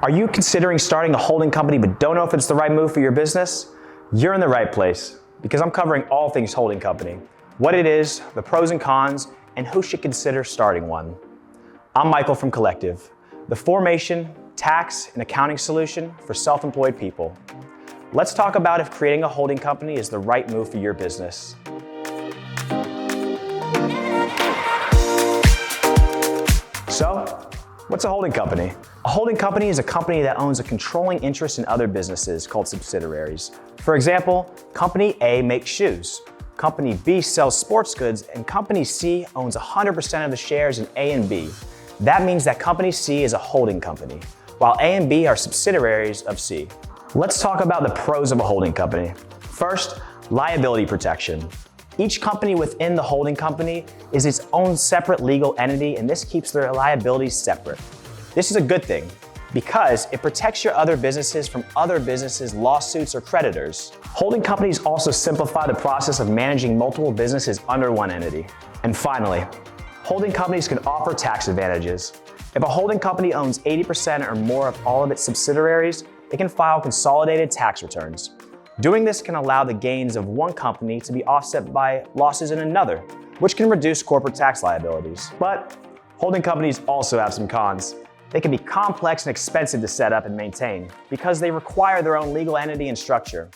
Are you considering starting a holding company but don't know if it's the right move for your business? You're in the right place because I'm covering all things holding company, what it is, the pros and cons, and who should consider starting one. I'm Michael from Collective, the formation, tax, and accounting solution for self-employed people. Let's talk about if creating a holding company is the right move for your business. So, what's a holding company? A holding company is a company that owns a controlling interest in other businesses called subsidiaries. For example, Company A makes shoes, Company B sells sports goods, and Company C owns 100% of the shares in A and B. That means that Company C is a holding company, while A and B are subsidiaries of C. Let's talk about the pros of a holding company. First, liability protection. Each company within the holding company is its own separate legal entity, and this keeps their liabilities separate. This is a good thing because it protects your other businesses from other businesses' lawsuits or creditors. Holding companies also simplify the process of managing multiple businesses under one entity. And finally, holding companies can offer tax advantages. If a holding company owns 80% or more of all of its subsidiaries, it can file consolidated tax returns. Doing this can allow the gains of one company to be offset by losses in another, which can reduce corporate tax liabilities. But holding companies also have some cons. They can be complex and expensive to set up and maintain because they require their own legal entity and structure.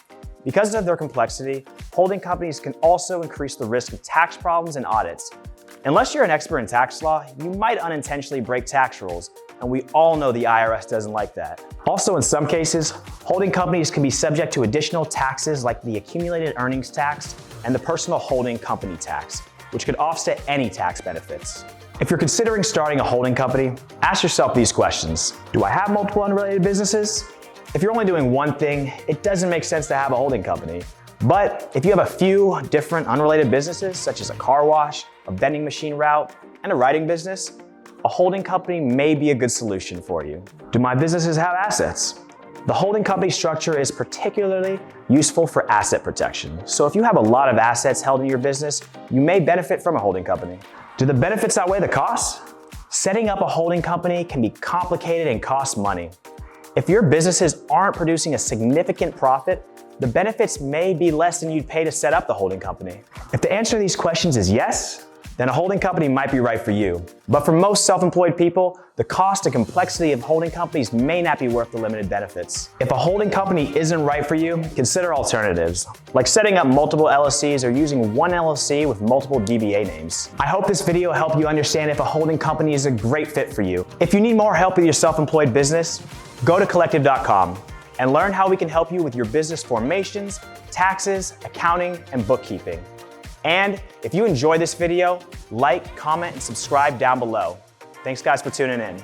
Because of their complexity, holding companies can also increase the risk of tax problems and audits. Unless you're an expert in tax law, you might unintentionally break tax rules, and we all know the IRS doesn't like that. Also, in some cases, holding companies can be subject to additional taxes like the accumulated earnings tax and the personal holding company tax, which could offset any tax benefits. If you're considering starting a holding company, ask yourself these questions. Do I have multiple unrelated businesses? If you're only doing one thing, it doesn't make sense to have a holding company. But if you have a few different unrelated businesses, such as a car wash, a vending machine route, and a writing business, a holding company may be a good solution for you. Do my businesses have assets? The holding company structure is particularly useful for asset protection. So if you have a lot of assets held in your business, you may benefit from a holding company. Do the benefits outweigh the costs? Setting up a holding company can be complicated and cost money. If your businesses aren't producing a significant profit, the benefits may be less than you'd pay to set up the holding company. If the answer to these questions is yes, then a holding company might be right for you. But for most self-employed people, the cost and complexity of holding companies may not be worth the limited benefits. If a holding company isn't right for you, consider alternatives, like setting up multiple LLCs or using one LLC with multiple DBA names. I hope this video helped you understand if a holding company is a great fit for you. If you need more help with your self-employed business, go to collective.com and learn how we can help you with your business formations, taxes, accounting, and bookkeeping. And if you enjoyed this video, like, comment, and subscribe down below. Thanks guys for tuning in.